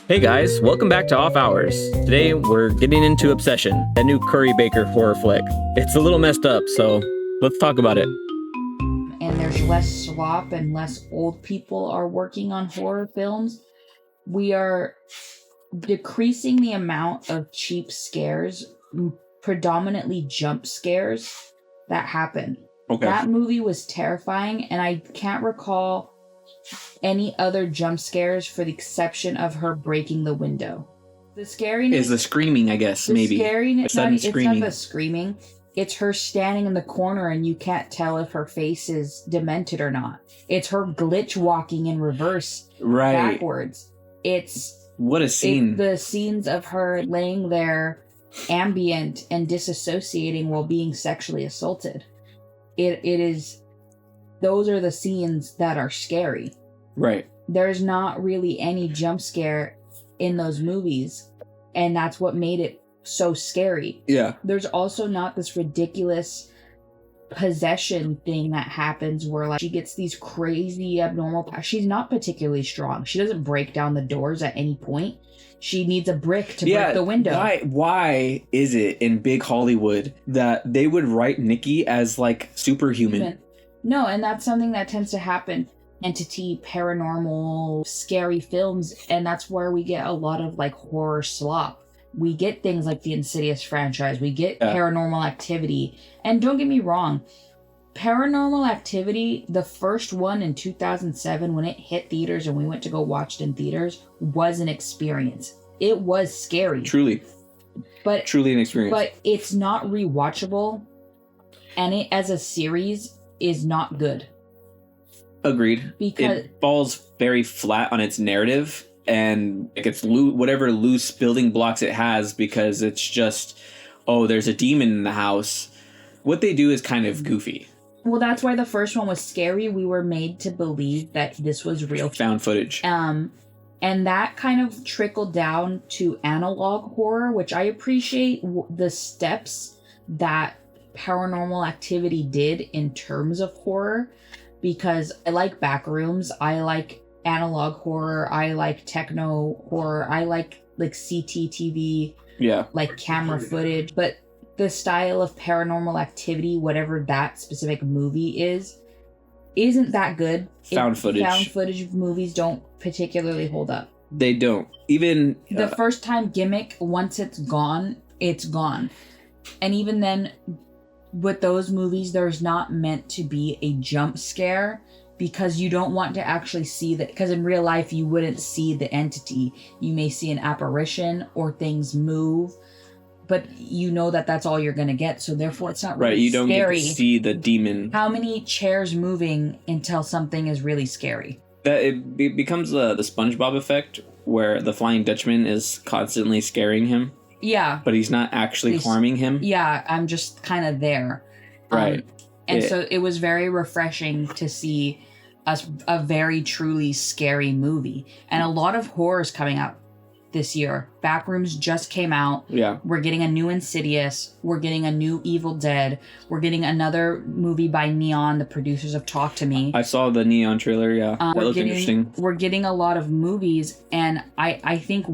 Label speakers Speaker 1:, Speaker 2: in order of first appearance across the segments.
Speaker 1: Hey guys, welcome back to Off Hours. Today we're getting into Obsession, a new Curry Baker horror flick. It's a little messed up, so let's talk about it.
Speaker 2: And there's less slop and less old people are working on horror films. We are decreasing the amount of cheap scares, predominantly jump scares, that happen.
Speaker 1: Okay.
Speaker 2: That movie was terrifying, and I can't recall any other jump scares for the exception of her breaking the window. The scariness
Speaker 1: Is the screaming, I guess, maybe.
Speaker 2: Scariness,
Speaker 1: It's not screaming.
Speaker 2: It's not the screaming. It's her standing in the corner and you can't tell if her face is demented or not. It's her glitch walking in reverse backwards.
Speaker 1: What a scene.
Speaker 2: The scenes of her laying there ambient and disassociating while being sexually assaulted. Those are the scenes that are scary.
Speaker 1: Right.
Speaker 2: There's not really any jump scare in those movies, and that's what made it so scary.
Speaker 1: Yeah.
Speaker 2: There's also not this ridiculous possession thing that happens where like she gets these crazy abnormal she's not particularly strong. She doesn't break down the doors at any point. She needs a brick to break the window.
Speaker 1: Why is it in big Hollywood that they would write Nikki as like superhuman?
Speaker 2: No, and that's something that tends to happen. Entity, paranormal, scary films, and that's where we get a lot of like horror slop. We get things like the Insidious franchise. We get Paranormal Activity. And don't get me wrong, Paranormal Activity, the first one in 2007, when it hit theaters and we went to go watch it in theaters, was an experience. It was scary. Truly an experience. But it's not rewatchable, and it as a series is not good.
Speaker 1: Agreed. Because it falls very flat on its narrative, and it gets whatever loose building blocks it has, because it's just, there's a demon in the house. What they do is kind of goofy.
Speaker 2: Well, that's why the first one was scary. We were made to believe that this was real.
Speaker 1: Found footage.
Speaker 2: And that kind of trickled down to analog horror, which I appreciate the steps that Paranormal Activity did in terms of horror, because I like backrooms, I like analog horror, I like techno horror, I like CCTV, like camera footage, but the style of Paranormal Activity, whatever that specific movie isn't that good. Found footage movies don't particularly hold up.
Speaker 1: They don't. Even
Speaker 2: the first time gimmick, once it's gone, it's gone. And even then, with those movies, there's not meant to be a jump scare, because you don't want to actually see that, because in real life you wouldn't see the entity. You may see an apparition or things move, but you know that that's all you're going to get, so therefore it's not really scary. Right, you don't get to
Speaker 1: see the demon.
Speaker 2: How many chairs moving until something is really scary?
Speaker 1: That it becomes the SpongeBob effect, where the Flying Dutchman is constantly scaring him.
Speaker 2: Yeah.
Speaker 1: But he's not actually harming him.
Speaker 2: Yeah, I'm just kind of there.
Speaker 1: Right.
Speaker 2: So it was very refreshing to see a very truly scary movie. And a lot of horrors coming out this year. Backrooms just came out.
Speaker 1: Yeah.
Speaker 2: We're getting a new Insidious. We're getting a new Evil Dead. We're getting another movie by Neon, the producers of Talk to Me.
Speaker 1: I saw the Neon trailer, yeah. That looked interesting.
Speaker 2: We're getting a lot of movies, and I think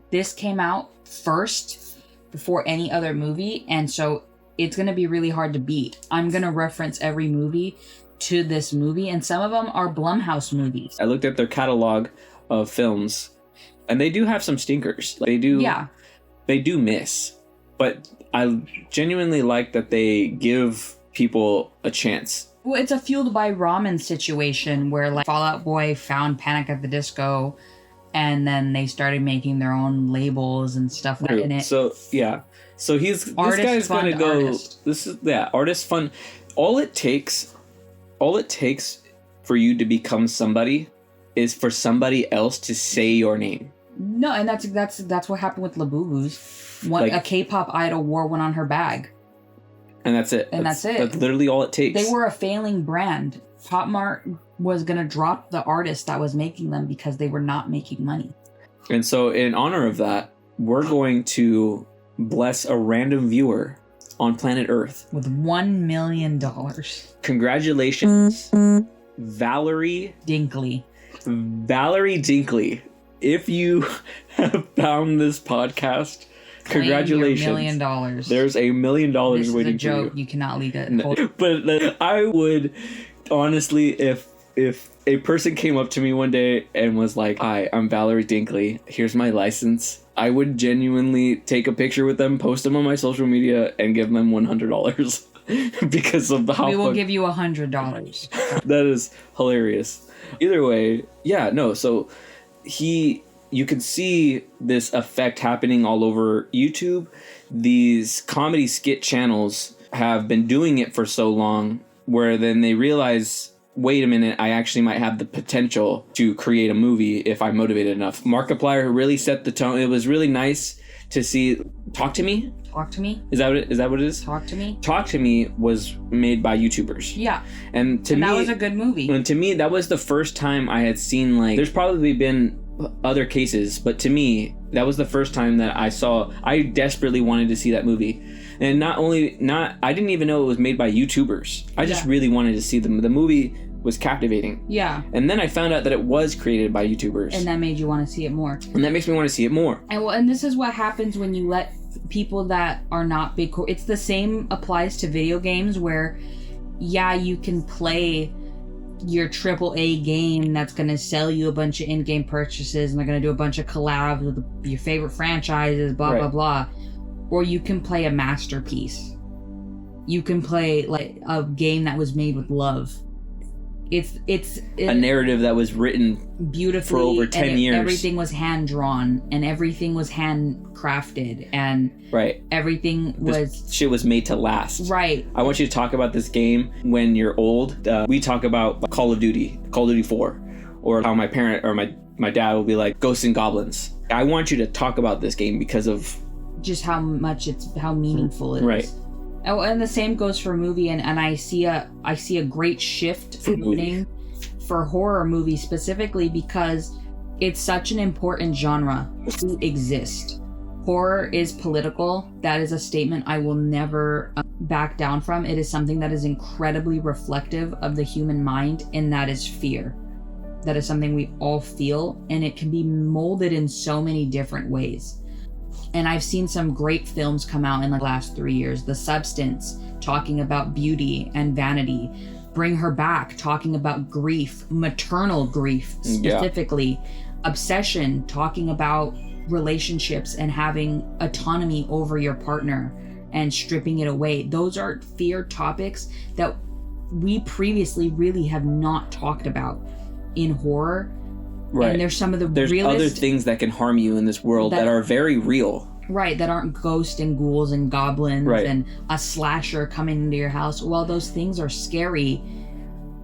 Speaker 2: this came out first before any other movie, and so it's going to be really hard to beat. I'm going to reference every movie to this movie, and some of them are Blumhouse movies.
Speaker 1: I looked at their catalog of films, and they do have some stinkers. They do miss, but I genuinely like that they give people a chance.
Speaker 2: Well, it's a Fueled by Ramen situation where like Fall Out Boy found Panic at the Disco, and then they started making their own labels and stuff like in it. So
Speaker 1: this guy's going to go. Artist. This is artist fun. All it takes for you to become somebody is for somebody else to say your name.
Speaker 2: No, and that's what happened with Labubu's. A K-pop idol wore one on her bag.
Speaker 1: And that's it. That's literally all it takes.
Speaker 2: They were a failing brand. Pop Mart was going to drop the artist that was making them because they were not making money.
Speaker 1: And so in honor of that, we're going to bless a random viewer on planet Earth
Speaker 2: with $1 million.
Speaker 1: Congratulations, Valerie
Speaker 2: Dinkley.
Speaker 1: if you have found this podcast, congratulations.
Speaker 2: $1 million.
Speaker 1: There's $1 million waiting for you.
Speaker 2: This is a joke. You cannot leave it.
Speaker 1: No. But I would, honestly, if a person came up to me one day and was like, "Hi, I'm Valerie Dinkley. Here's my license," I would genuinely take a picture with them, post them on my social media, and give them $100 because of how
Speaker 2: we will give you $100.
Speaker 1: That is hilarious. Either way, yeah, no. So you can see this effect happening all over YouTube. These comedy skit channels have been doing it for so long, where then they realize, wait a minute, I actually might have the potential to create a movie if I'm motivated enough. Markiplier really set the tone. It was really nice to see. Talk to Me?
Speaker 2: Talk to Me?
Speaker 1: Is that what it is?
Speaker 2: Talk to Me?
Speaker 1: Talk to Me was made by YouTubers.
Speaker 2: Yeah.
Speaker 1: And to me,
Speaker 2: that was a good movie.
Speaker 1: And to me, that was the first time I had seen, like, there's probably been other cases, but to me, that was the first time that I desperately wanted to see that movie. And I didn't even know it was made by YouTubers. I just really wanted to see them. The movie was captivating.
Speaker 2: Yeah.
Speaker 1: And then I found out that it was created by YouTubers.
Speaker 2: And that made you want to see it more.
Speaker 1: And that makes me want to see it more.
Speaker 2: And this is what happens when you let people that are not big... It's the same applies to video games where, yeah, you can play your AAA game that's going to sell you a bunch of in-game purchases and they're going to do a bunch of collabs with your favorite franchises, blah, blah, blah. Or you can play a masterpiece. You can play like a game that was made with love. It's
Speaker 1: a narrative that was written
Speaker 2: beautifully
Speaker 1: for over 10 years.
Speaker 2: Everything was hand drawn and everything was handcrafted and everything was
Speaker 1: shit was made to last.
Speaker 2: Right.
Speaker 1: I want you to talk about this game when you're old. We talk about Call of Duty 4, or how my parent or my dad will be like Ghosts and Goblins. I want you to talk about this game because of
Speaker 2: just how meaningful it is. Right. Oh, and the same goes for movie, and I see a great shift happening for horror movies specifically because it's such an important genre to exist. Horror is political. That is a statement I will never back down from. It is something that is incredibly reflective of the human mind, and that is fear. That is something we all feel, and it can be molded in so many different ways. And I've seen some great films come out in the last 3 years. The Substance, talking about beauty and vanity. Bring Her Back, talking about grief, maternal grief specifically. Yeah. Obsession, talking about relationships and having autonomy over your partner and stripping it away. Those are fear topics that we previously really have not talked about in horror. Right. And there's
Speaker 1: other things that can harm you in this world that are very real.
Speaker 2: Right, that aren't ghosts and ghouls and goblins and a slasher coming into your house. While those things are scary,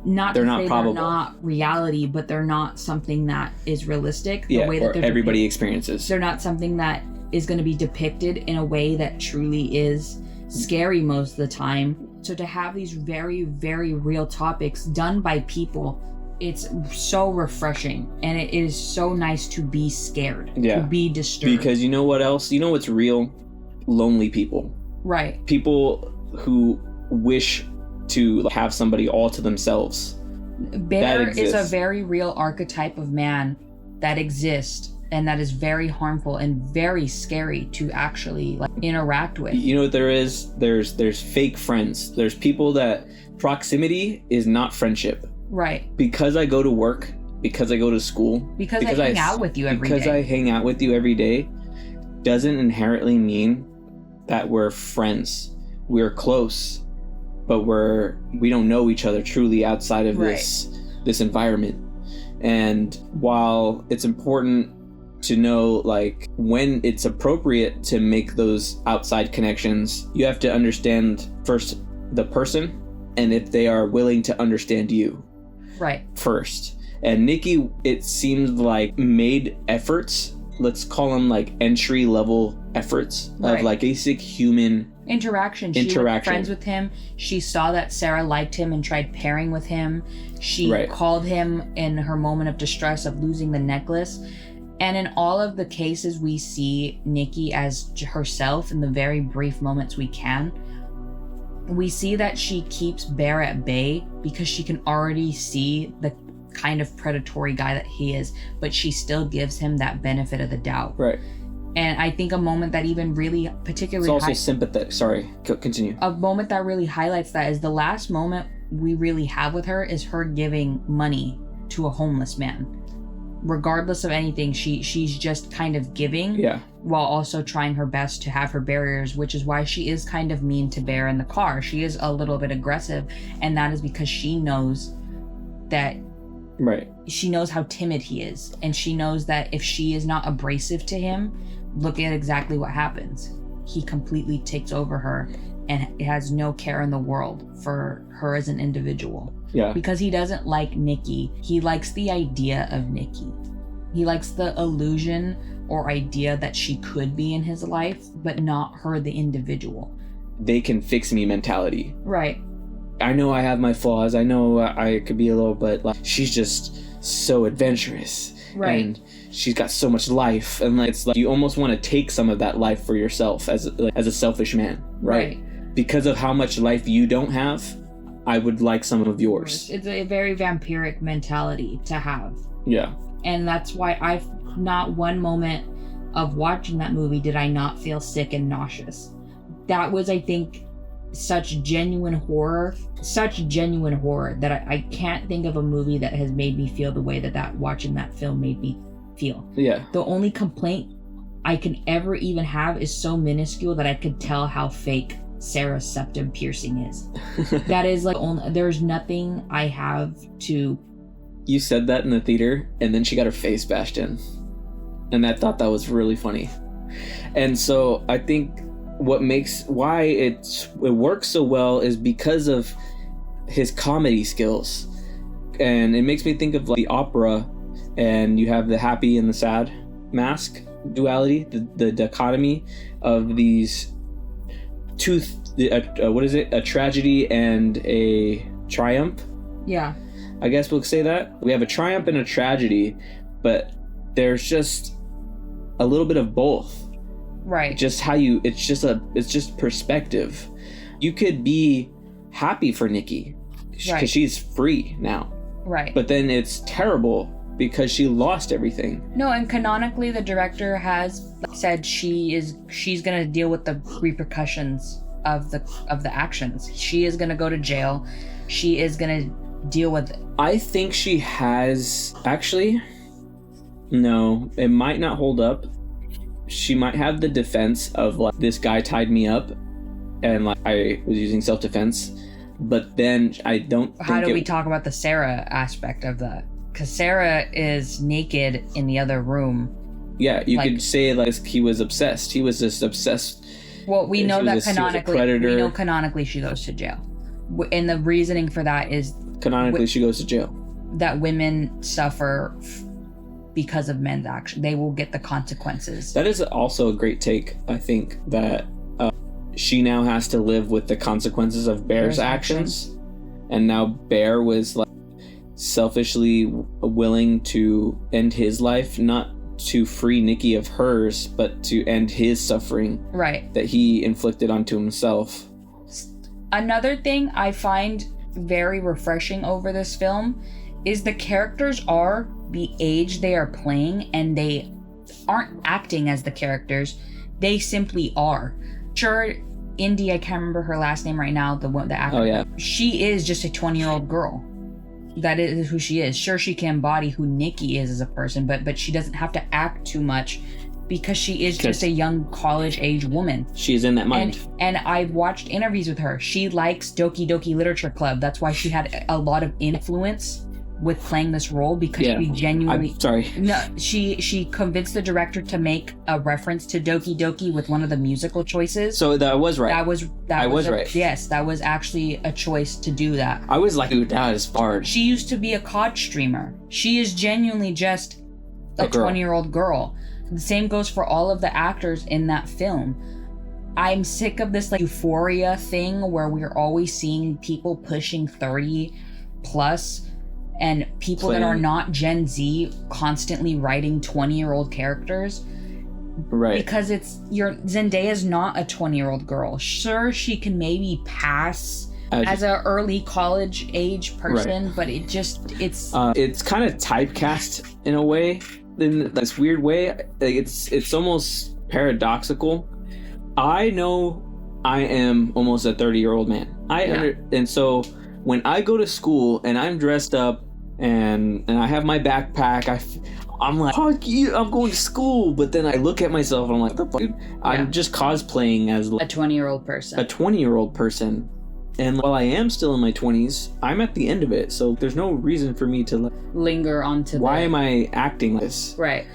Speaker 2: they're not reality, but they're not something that is realistic. The way that
Speaker 1: everybody experiences.
Speaker 2: They're not something that is going to be depicted in a way that truly is scary most of the time. So to have these very, very real topics done by people, it's so refreshing, and it is so nice to be scared, to be disturbed.
Speaker 1: Because you know what else? You know what's real? Lonely people.
Speaker 2: Right.
Speaker 1: People who wish to have somebody all to themselves.
Speaker 2: Bear is a very real archetype of man that exists, and that is very harmful and very scary to actually interact with.
Speaker 1: You know what there is? There's fake friends. There's people that proximity is not friendship.
Speaker 2: Right.
Speaker 1: Because I go to work, because I go to school,
Speaker 2: because I hang out with you every day.
Speaker 1: Because I hang out with you every day doesn't inherently mean that we're friends. We're close, but we don't know each other truly outside of this environment. And while it's important to know when it's appropriate to make those outside connections, you have to understand first the person and if they are willing to understand you.
Speaker 2: Right.
Speaker 1: First. And Nikki, it seems like made efforts, let's call them entry level efforts of basic human
Speaker 2: interaction. She was friends with him. She saw that Sarah liked him and tried pairing with him. She called him in her moment of distress of losing the necklace. And in all of the cases, we see Nikki as herself in the very brief moments we can. We see that she keeps Bear at bay because she can already see the kind of predatory guy that he is, but she still gives him that benefit of the doubt.
Speaker 1: Right.
Speaker 2: And I think a moment that even really particularly...
Speaker 1: It's also sympathetic. Sorry, continue.
Speaker 2: A moment that really highlights that is the last moment we really have with her is her giving money to a homeless man. Regardless of anything, she's just kind of giving, while also trying her best to have her barriers, which is why she is kind of mean to Bear in the car. She is a little bit aggressive, and that is because she knows that...
Speaker 1: Right.
Speaker 2: She knows how timid he is, and she knows that if she is not abrasive to him, look at exactly what happens. He completely takes over her and has no care in the world for her as an individual.
Speaker 1: Yeah.
Speaker 2: Because he doesn't like Nikki. He likes the idea of Nikki. He likes the illusion or idea that she could be in his life, but not her, the individual.
Speaker 1: They can fix me mentality.
Speaker 2: Right.
Speaker 1: I know I have my flaws. I know I could be a little, but like, she's just so adventurous.
Speaker 2: Right.
Speaker 1: And she's got so much life, and like, it's like you almost want to take some of that life for yourself as a selfish man, right? Because of how much life you don't have, I would like some of yours.
Speaker 2: It's a very vampiric mentality to have.
Speaker 1: Yeah.
Speaker 2: And that's why I've not one moment of watching that movie did I not feel sick and nauseous. That was, I think, such genuine horror that I can't think of a movie that has made me feel the way that watching that film made me feel.
Speaker 1: Yeah.
Speaker 2: The only complaint I can ever even have is so minuscule that I could tell how fake Sarah's septum piercing is. That is like, there's nothing I have to...
Speaker 1: You said that in the theater, and then she got her face bashed in. And I thought that was really funny. And so I think why it works so well is because of his comedy skills. And it makes me think of like the opera, and you have the happy and the sad mask duality, the dichotomy of these two, what is it? A tragedy and a triumph? Yeah. I guess we'll say that. We have a triumph and a tragedy, but there's just a little bit of both. Right. Just how it's just perspective. You could be happy for Nikki because she's free now. Right. But then it's terrible because she lost everything.
Speaker 2: No, and canonically the director has said she's going to deal with the repercussions of the actions. She is going to go to jail. She is going to deal with it.
Speaker 1: I think she has actually. No, it might not hold up. She might have the defense of like, this guy tied me up and like I was using self-defense, but then I don't think...
Speaker 2: How do we talk about the Sarah aspect of that? Because Sarah is naked in the other room.
Speaker 1: Yeah, you could say like he was obsessed. He was just obsessed.
Speaker 2: Well, we know that canonically she goes to jail. And the reasoning for that is...
Speaker 1: Canonically she goes to jail.
Speaker 2: That women suffer because of men's action. They will get the consequences.
Speaker 1: That is also a great take. I think that she now has to live with the consequences of Bear's actions. And now Bear was like selfishly willing to end his life, not to free Nikki of hers, but to end his suffering that he inflicted onto himself.
Speaker 2: Another thing I find very refreshing over this film is the characters are the age they are playing, and they aren't acting as the characters. They simply are. Sure, Indy, I can't remember her last name right now, the actor. Oh, yeah. She is just a 20-year-old girl. That is who she is. Sure, she can embody who Nikki is as a person, but she doesn't have to act too much because she is just a young college-age woman.
Speaker 1: She's in that mind.
Speaker 2: And I've watched interviews with her. She likes Doki Doki Literature Club. That's why she had a lot of influence with playing this role, because she genuinely... She convinced the director to make a reference to Doki Doki with one of the musical choices.
Speaker 1: So that was right.
Speaker 2: I was right. Yes, that was actually a choice to do that.
Speaker 1: I was like, dude, that is hard.
Speaker 2: She used to be a COD streamer. She is genuinely just a 20-year-old girl. The same goes for all of the actors in that film. I'm sick of this like euphoria thing where we're always seeing people pushing 30 plus and people that are not Gen Z constantly writing 20-year-old characters.
Speaker 1: Right.
Speaker 2: Because Zendaya's not a 20-year-old girl. Sure, she can maybe pass as an early college age person,
Speaker 1: right.
Speaker 2: but it's
Speaker 1: kind of typecast in a way, in this weird way. It's almost paradoxical. I know I am almost a 30-year-old man. And so when I go to school and I'm dressed up and I have my backpack, I'm like, fuck you, I'm going to school. But then I look at myself and I'm like, what the fuck, dude? I'm just cosplaying as
Speaker 2: a 20-year-old person.
Speaker 1: A 20-year-old person. And while I am still in my 20s, I'm at the end of it. So there's no reason for me to
Speaker 2: linger onto
Speaker 1: why am I acting like this?
Speaker 2: Right.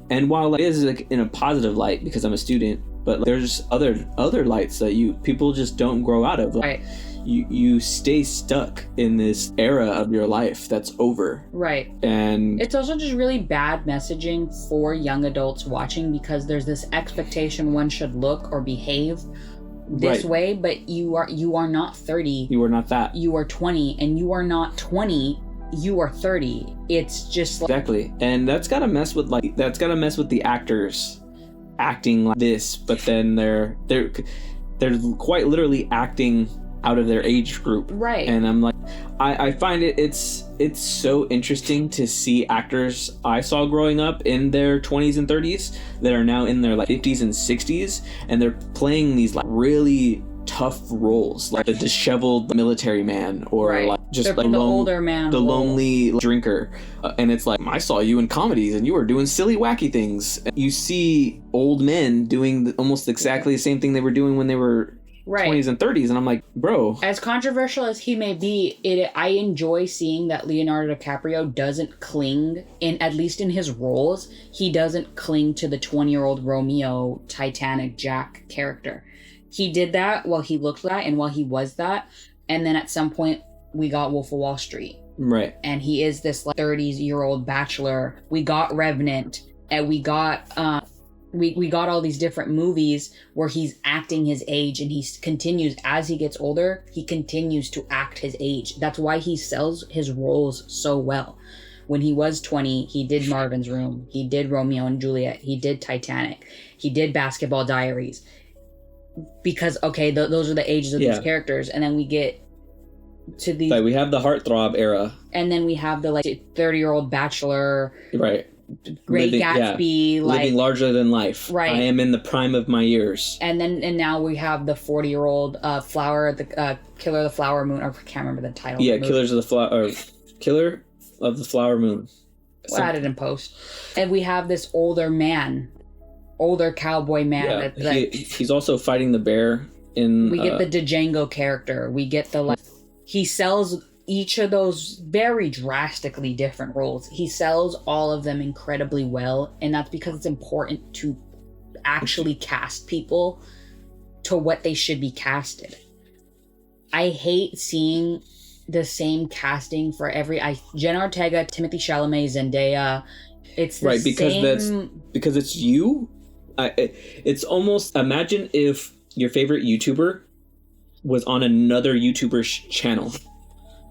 Speaker 1: And while it is like in a positive light because I'm a student, but there's other lights that people just don't grow out of.
Speaker 2: Right.
Speaker 1: You stay stuck in this era of your life that's over.
Speaker 2: Right.
Speaker 1: And
Speaker 2: it's also just really bad messaging for young adults watching, because there's this expectation one should look or behave this way, but you are not 30.
Speaker 1: You are not that.
Speaker 2: You are 20, and you are not 20. You are 30. It's just like,
Speaker 1: exactly. And that's gotta mess with the actors acting like this, but then they're quite literally acting out of their age group.
Speaker 2: Right.
Speaker 1: And I'm like, I find it's so interesting to see actors I saw growing up in their 20s and 30s that are now in their like 50s and 60s, and they're playing these like really tough roles, like the disheveled military man, or like just
Speaker 2: the older man,
Speaker 1: the lonely drinker. And it's like, I saw you in comedies and you were doing silly wacky things. You see old men doing almost exactly the same thing they were doing when they were 20s and 30s, and I'm like, bro.
Speaker 2: As controversial as he may be, I enjoy seeing that Leonardo DiCaprio doesn't cling, at least in his roles, he doesn't cling to the 20-year-old Romeo Titanic Jack character. He did that while he looked that and while he was that, and then at some point we got Wolf of Wall Street.
Speaker 1: Right.
Speaker 2: And he is this like 30-year-old bachelor. We got Revenant, and we got we got all these different movies where he's acting his age, and he continues, as he gets older, he continues to act his age. That's why he sells his roles so well. When he was 20, he did Marvin's Room, he did Romeo and Juliet, he did Titanic, he did Basketball Diaries. Because, those are the ages of these characters. And then we get to these...
Speaker 1: we have the heartthrob era.
Speaker 2: And then we have the 30-year-old bachelor...
Speaker 1: Right.
Speaker 2: Great Gatsby,
Speaker 1: living larger than life.
Speaker 2: Right.
Speaker 1: I am in the prime of my years.
Speaker 2: And now we have the 40-year-old Killer of the Flower Moon. I can't remember the title.
Speaker 1: Yeah, Killer of the Flower Moon.
Speaker 2: We'll add it in post. And we have this older cowboy man.
Speaker 1: Yeah, he's also fighting the bear in.
Speaker 2: We get the Django character. We get the he sells each of those very drastically different roles. He sells all of them incredibly well, and that's because it's important to actually cast people to what they should be casted. I hate seeing the same casting for Jenna Ortega, Timothée Chalamet, Zendaya. It's the same...
Speaker 1: because it's you. It's almost, imagine if your favorite YouTuber was on another YouTuber's channel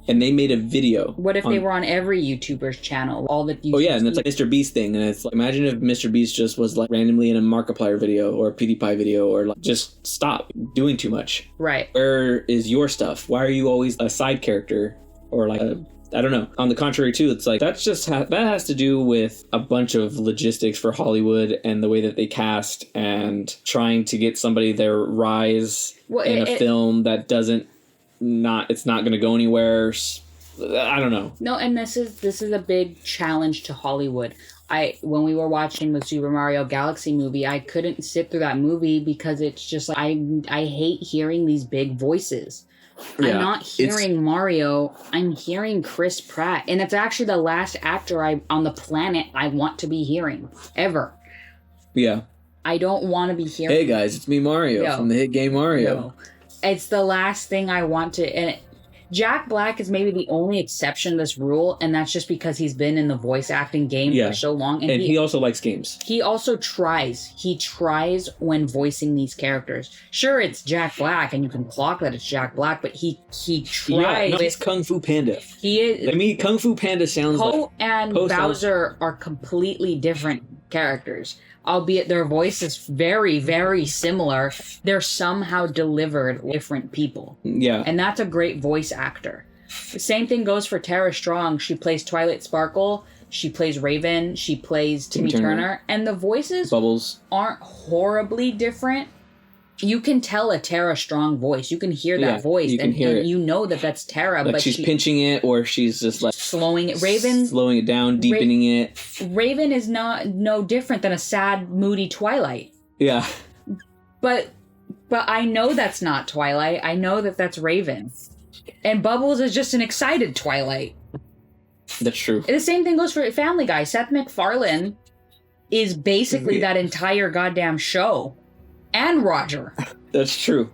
Speaker 1: and they made a video.
Speaker 2: What if they were on every YouTuber's channel? All the
Speaker 1: YouTubers. Oh yeah, and it's like Mr. Beast thing, and it's like, imagine if Mr. Beast just was like randomly in a Markiplier video or a PewDiePie video, or like, just stop doing too much.
Speaker 2: Right.
Speaker 1: Where is your stuff? Why are you always a side character or like I don't know. On the contrary, too, it's like that has to do with a bunch of logistics for Hollywood and the way that they cast and trying to get somebody their rise in a film that it's not going to go anywhere. I don't know.
Speaker 2: No, and this is a big challenge to Hollywood. When we were watching the Super Mario Galaxy movie, I couldn't sit through that movie because it's just like I hate hearing these big voices. Yeah, I'm not hearing Mario. I'm hearing Chris Pratt, and it's actually the last actor on the planet I want to be hearing ever.
Speaker 1: Yeah,
Speaker 2: I don't want to be hearing.
Speaker 1: Hey guys, it's me, Mario, from the hit game Mario.
Speaker 2: No. It's the last thing I want to. And Jack Black is maybe the only exception to this rule, and that's just because he's been in the voice acting game for so long. And
Speaker 1: he also likes games.
Speaker 2: He also tries. He tries when voicing these characters. Sure, it's Jack Black, and you can clock that it's Jack Black, but he tries.
Speaker 1: Yeah, no, he's Kung Fu Panda.
Speaker 2: He is.
Speaker 1: I mean, Kung Fu Panda sounds
Speaker 2: Poe and Bowser are completely different characters. albeit their voice is very, very similar, they're somehow delivered different people.
Speaker 1: Yeah.
Speaker 2: And that's a great voice actor. The same thing goes for Tara Strong. She plays Twilight Sparkle. She plays Raven. She plays Timmy Turner. And the voices
Speaker 1: Bubbles
Speaker 2: aren't horribly different. You can tell a Tara Strong voice. You can hear that voice.
Speaker 1: You can hear it.
Speaker 2: You know that that's Tara.
Speaker 1: Like
Speaker 2: but
Speaker 1: she's pinching it, or she's just like
Speaker 2: slowing it. Raven
Speaker 1: slowing it down, deepening it.
Speaker 2: Raven is no different than a sad, moody Twilight.
Speaker 1: Yeah.
Speaker 2: But I know that's not Twilight. I know that that's Raven. And Bubbles is just an excited Twilight.
Speaker 1: That's true.
Speaker 2: The same thing goes for Family Guy. Seth MacFarlane is basically that entire goddamn show. And Roger.
Speaker 1: That's true.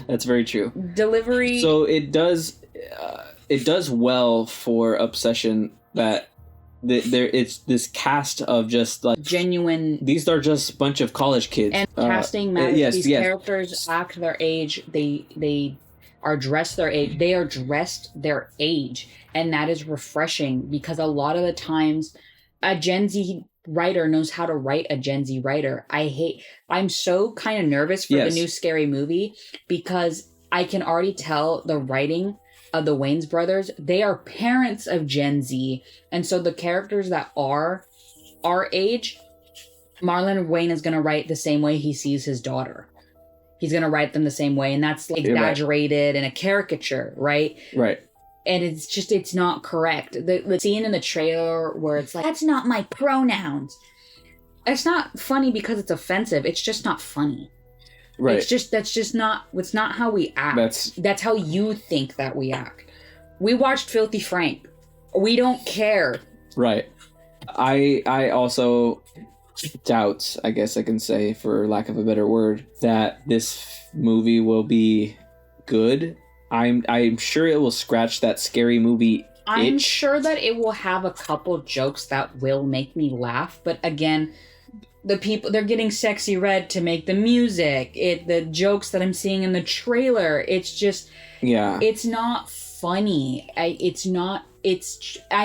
Speaker 1: That's very true.
Speaker 2: Delivery.
Speaker 1: So it does well for Obsession that it's this cast of just like
Speaker 2: genuine.
Speaker 1: These are just a bunch of college kids.
Speaker 2: And casting matters.
Speaker 1: Yes,
Speaker 2: These characters act their age. They are dressed their age. They are dressed their age, and that is refreshing because a lot of the times a Gen Z writer knows how to write a Gen Z writer. I'm so kind of nervous for the new Scary Movie because I can already tell the writing of the Wayans brothers, they are parents of Gen Z. And so the characters that are our age, Marlon Wayne is going to write the same way he sees his daughter. He's going to write them the same way. And that's like exaggerated and a caricature, right?
Speaker 1: Right.
Speaker 2: And it's not correct. The scene in the trailer where it's like, that's not my pronouns. It's not funny because it's offensive. It's just not funny.
Speaker 1: Right.
Speaker 2: It's not how we act. That's how you think that we act. We watched Filthy Frank. We don't care.
Speaker 1: Right. I also doubt, I guess I can say, for lack of a better word, that this movie will be good. I'm sure it will scratch that Scary Movie itch.
Speaker 2: I'm sure that it will have a couple jokes that will make me laugh, but again, the people, they're getting Sexy Red to make the music. The jokes that I'm seeing in the trailer, it's just it's not funny. I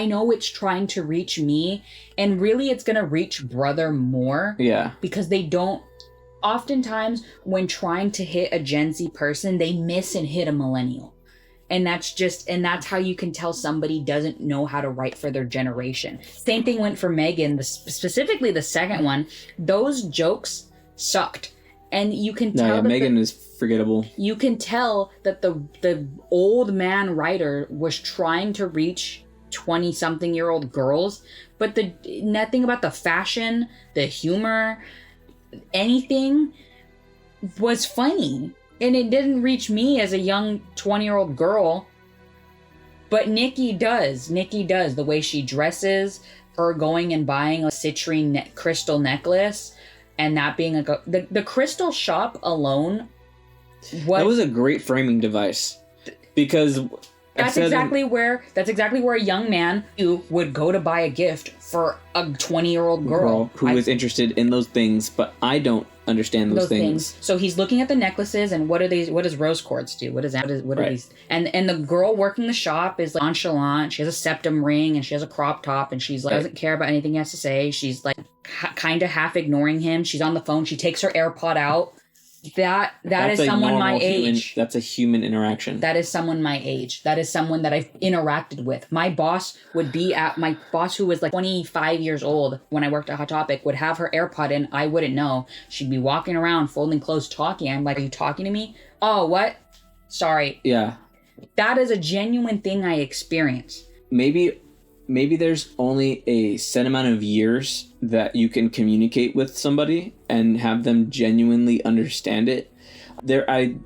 Speaker 2: know it's trying to reach me, and really it's going to reach Brother more. Yeah. Because they don't, oftentimes when trying to hit a Gen Z person, they miss and hit a millennial. And that's how you can tell somebody doesn't know how to write for their generation. Same thing went for Megan, specifically the second one. Those jokes sucked. And you can tell that
Speaker 1: Megan is forgettable.
Speaker 2: You can tell that the old man writer was trying to reach 20-something-year-old girls, but nothing about the fashion, the humor, anything was funny. And it didn't reach me as a young 20-year-old girl. But Nikki does. The way she dresses, her going and buying a citrine crystal necklace, and that being the crystal shop alone.
Speaker 1: That was a great framing device. Because
Speaker 2: that's exactly where a young man would go to buy a gift for a 20-year-old girl
Speaker 1: who is interested in those things, but I don't understand those things.
Speaker 2: So he's looking at the necklaces and what does rose quartz do? What are these? And the girl working the shop is like nonchalant. She has a septum ring and she has a crop top and she's like doesn't care about anything he has to say. She's like kind of half ignoring him. She's on the phone. She takes her AirPod out. That's is someone my age.
Speaker 1: That's a human interaction.
Speaker 2: That is someone my age. That is someone that I've interacted with. My boss who was like 25 years old when I worked at Hot Topic would have her AirPod in. I wouldn't know. She'd be walking around folding clothes talking. I'm like, are you talking to me? Oh, what? Sorry. Yeah. That is a genuine thing I experience.
Speaker 1: Maybe there's only a set amount of years that you can communicate with somebody and have them genuinely understand it.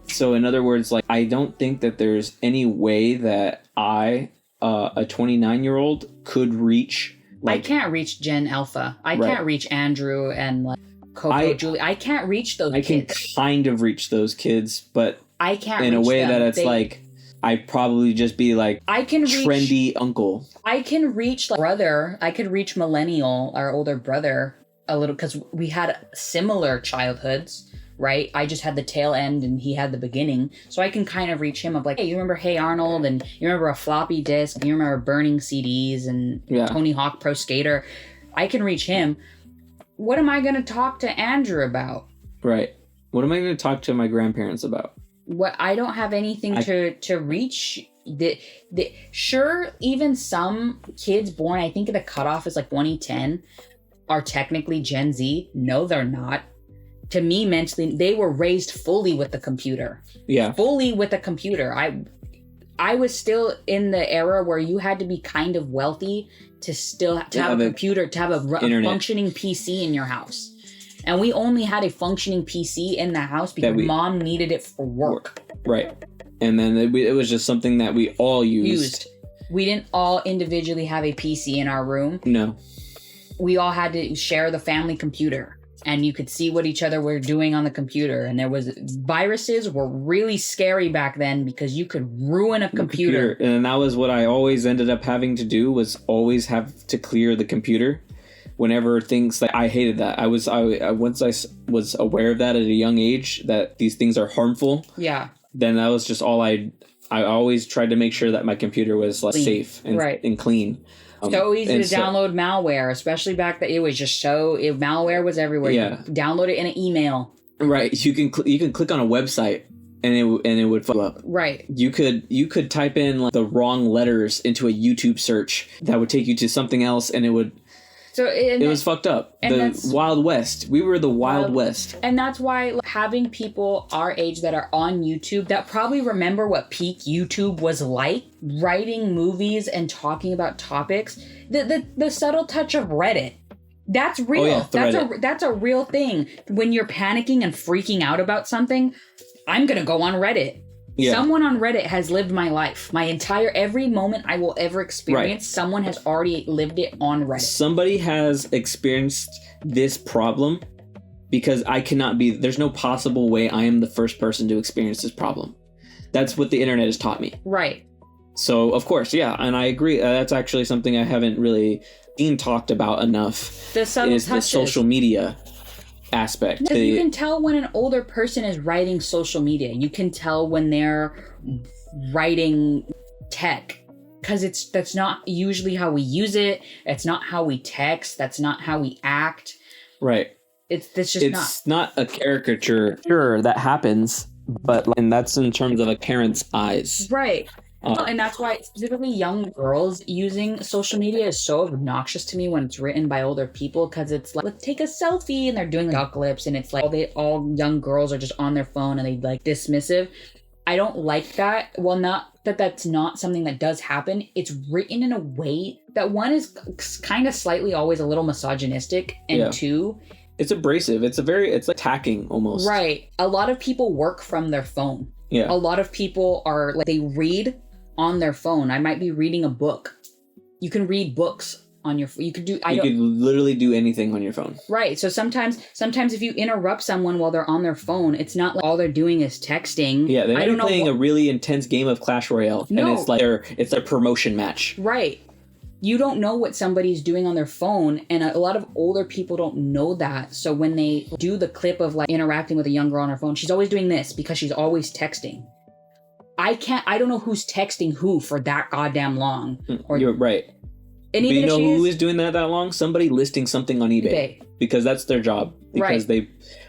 Speaker 1: So in other words, like, I don't think that there's any way that a 29-year-old could reach.
Speaker 2: I can't reach Gen Alpha. I can't reach Andrew and like Coco, Julie. I can't reach those kids.
Speaker 1: I can kind of reach those kids, but
Speaker 2: I can't
Speaker 1: in
Speaker 2: reach
Speaker 1: a way
Speaker 2: them.
Speaker 1: that it's like, I'd probably just be like trendy uncle.
Speaker 2: I can reach brother. I could reach millennial, our older brother, a little, because we had similar childhoods, right? I just had the tail end and he had the beginning. So I can kind of reach him of like, hey, you remember Hey Arnold? And you remember a floppy disk? And you remember burning CDs and Tony Hawk Pro Skater? I can reach him. what am I going to talk to Andrew about?
Speaker 1: Right. What am I going to talk to my grandparents about?
Speaker 2: What, I don't have anything to reach. Sure, even some kids born, I think the cutoff is like 2010, are technically Gen Z. No, they're not. To me, mentally, they were raised fully with the computer.
Speaker 1: Yeah.
Speaker 2: Fully with a computer. I was still in the era where you had to be kind of wealthy to still to have a computer, to have a functioning PC in your house. And we only had a functioning PC in the house because mom needed it for work.
Speaker 1: Right. And then it was just something that we all used.
Speaker 2: We didn't all individually have a PC in our room.
Speaker 1: No.
Speaker 2: We all had to share the family computer. And you could see what each other were doing on the computer. And viruses were really scary back then because you could ruin a computer.
Speaker 1: And that was what I always ended up having to do, was always have to clear the computer. Whenever things like, I hated that. Once I was aware of that at a young age, that these things are harmful.
Speaker 2: Yeah.
Speaker 1: Then that was just all I always tried to make sure that my computer was safe and clean.
Speaker 2: So easy to download malware, especially back then. It was just malware was everywhere.
Speaker 1: Yeah.
Speaker 2: You download it in an email.
Speaker 1: Right. You can click on a website and it would fuck up.
Speaker 2: Right.
Speaker 1: You could type in the wrong letters into a YouTube search that would take you to something else, and it would. It was fucked up. The Wild West. We were the Wild West.
Speaker 2: And that's why having people our age that are on YouTube that probably remember what peak YouTube was like, writing movies and talking about topics, the subtle touch of Reddit. That's real.
Speaker 1: Oh, yeah,
Speaker 2: that's a real thing. When you're panicking and freaking out about something, I'm going to go on Reddit. Yeah. Someone on Reddit has lived my life. Every moment I will ever experience, someone has already lived it on Reddit.
Speaker 1: Somebody has experienced this problem, because there's no possible way I am the first person to experience this problem. That's what the internet has taught me.
Speaker 2: Right.
Speaker 1: So, of course, yeah, and I agree. That's actually something I haven't really seen talked about enough.
Speaker 2: The
Speaker 1: social media aspect.
Speaker 2: You can tell when an older person is writing social media. You can tell when they're writing tech, because that's not usually how we use it. It's not how we text. That's not how we act.
Speaker 1: Right.
Speaker 2: It's
Speaker 1: not a caricature. Sure, that happens, and that's in terms of a parent's eyes.
Speaker 2: Right. And that's why specifically young girls using social media is so obnoxious to me when it's written by older people, because it's like, let's take a selfie, and they're doing duck lips, and it's like all young girls are just on their phone and they dismissive. I don't like that. Well, not that that's not something that does happen. It's written in a way that, one, is kind of slightly always a little misogynistic, and two,
Speaker 1: it's abrasive. It's like attacking almost.
Speaker 2: Right. A lot of people work from their phone.
Speaker 1: Yeah.
Speaker 2: A lot of people are they read on their phone. I might be reading a book. You can read books on your phone. You could
Speaker 1: literally do anything on your phone.
Speaker 2: Right. So sometimes if you interrupt someone while they're on their phone, it's not like all they're doing is texting.
Speaker 1: Yeah, they're playing a really intense game of Clash Royale. No. And it's a promotion match.
Speaker 2: Right. You don't know what somebody's doing on their phone, and a lot of older people don't know that. So when they do the clip of interacting with a young girl on her phone, she's always doing this because she's always texting. I don't know who's texting who for that goddamn long.
Speaker 1: You're right.
Speaker 2: And
Speaker 1: but you know who is doing that long? Somebody listing something on eBay. Because that's their job. Because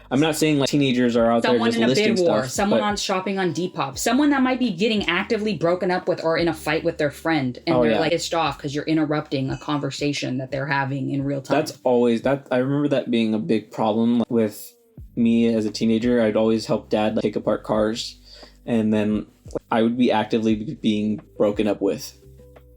Speaker 1: I'm not saying teenagers are out there just listing stuff. Someone in a bid war. Someone on
Speaker 2: shopping on Depop. Someone that might be getting actively broken up with or in a fight with their friend. And they're pissed off because you're interrupting a conversation that they're having in real time.
Speaker 1: That's always I remember that being a big problem with me as a teenager. I'd always help dad take apart cars. And then I would be actively being broken up with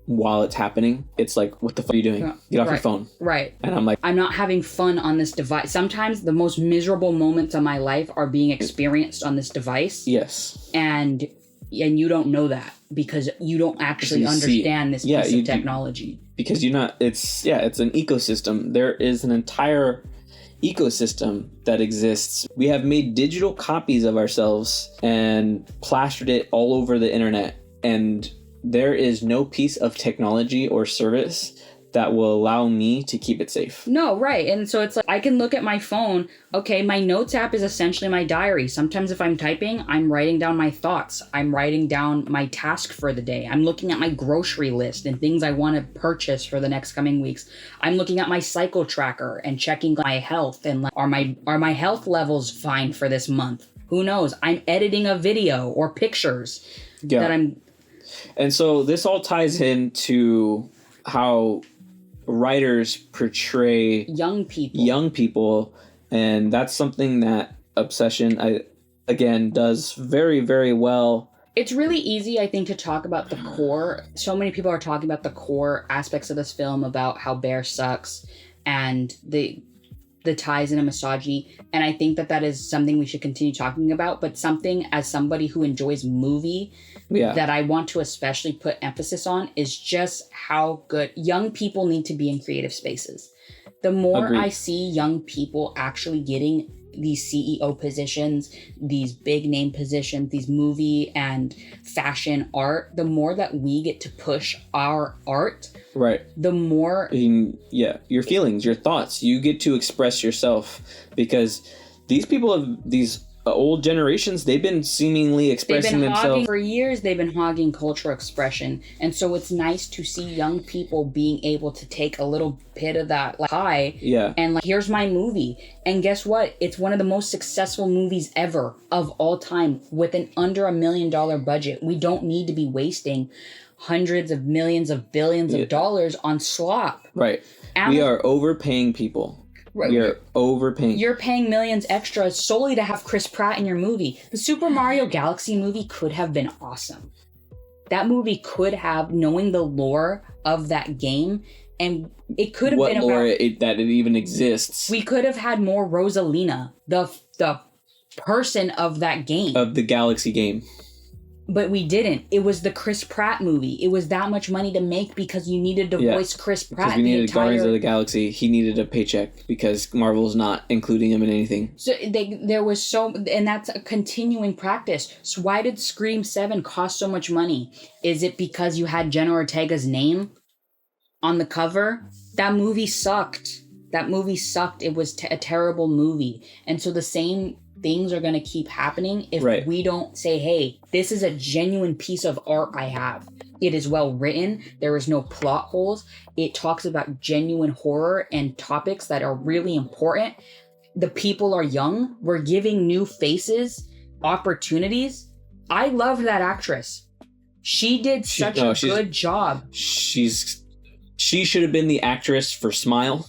Speaker 1: while it's happening. It's like, what the fuck are you doing? Get off your phone.
Speaker 2: Right.
Speaker 1: And I'm like,
Speaker 2: I'm not having fun on this device. Sometimes the most miserable moments of my life are being experienced on this device.
Speaker 1: Yes.
Speaker 2: And you don't know that because you don't actually understand this piece of technology.
Speaker 1: Because you're not, it's an ecosystem. There is an entire ecosystem that exists. We have made digital copies of ourselves and plastered it all over the internet, and there is no piece of technology or service that will allow me to keep it safe.
Speaker 2: No, right. And so it's like, I can look at my phone. Okay, my notes app is essentially my diary. Sometimes if I'm typing, I'm writing down my thoughts. I'm writing down my task for the day. I'm looking at my grocery list and things I want to purchase for the next coming weeks. I'm looking at my cycle tracker and checking my health and like, are my health levels fine for this month? Who knows? I'm editing a video or pictures that I'm...
Speaker 1: And so this all ties into how writers portray
Speaker 2: young people,
Speaker 1: and that's something that Obsession again does very, very well.
Speaker 2: It's really easy, I think, to talk about the core. So many people are talking about the core aspects of this film, about how Bear sucks and the ties into misogyny, and I think that is something we should continue talking about. But something, as somebody who enjoys movie, that I want to especially put emphasis on is just how good young people need to be in creative spaces. The more
Speaker 1: Agreed.
Speaker 2: I see young people actually getting these CEO positions, these big name positions, these movie and fashion art, the more that we get to push our art,
Speaker 1: right,
Speaker 2: the more
Speaker 1: your feelings, your thoughts, you get to express yourself, because these people have these old generations, they've been seemingly expressing themselves
Speaker 2: for years. They've been hogging cultural expression, and so it's nice to see young people being able to take a little bit of that pie and here's my movie, and guess what, it's one of the most successful movies ever of all time with an under $1 million budget. We don't need to be wasting hundreds of millions of billions of dollars on slop.
Speaker 1: Right. We are overpaying people. Right. We are overpaying.
Speaker 2: You're paying millions extra solely to have Chris Pratt in your movie. The Super Mario Galaxy movie could have been awesome. That movie could have, knowing the lore of that game, and it could have been about... What lore
Speaker 1: that it even exists.
Speaker 2: We could have had more Rosalina, the person of that game.
Speaker 1: Of the Galaxy game.
Speaker 2: But we didn't. It was the Chris Pratt movie. It was that much money to make because you needed to voice Chris Pratt.
Speaker 1: Because we needed Guardians of the Galaxy. He needed a paycheck because Marvel's not including him in anything.
Speaker 2: So there was and that's a continuing practice. So why did Scream 7 cost so much money? Is it because you had Jenna Ortega's name on the cover? That movie sucked. It was a terrible movie. And so the same things are going to keep happening if we don't say, hey, this is a genuine piece of art I have. It is well written. There is no plot holes. It talks about genuine horror and topics that are really important. The people are young. We're giving new faces opportunities. I love that actress. She did such a good job.
Speaker 1: She should have been the actress for Smile.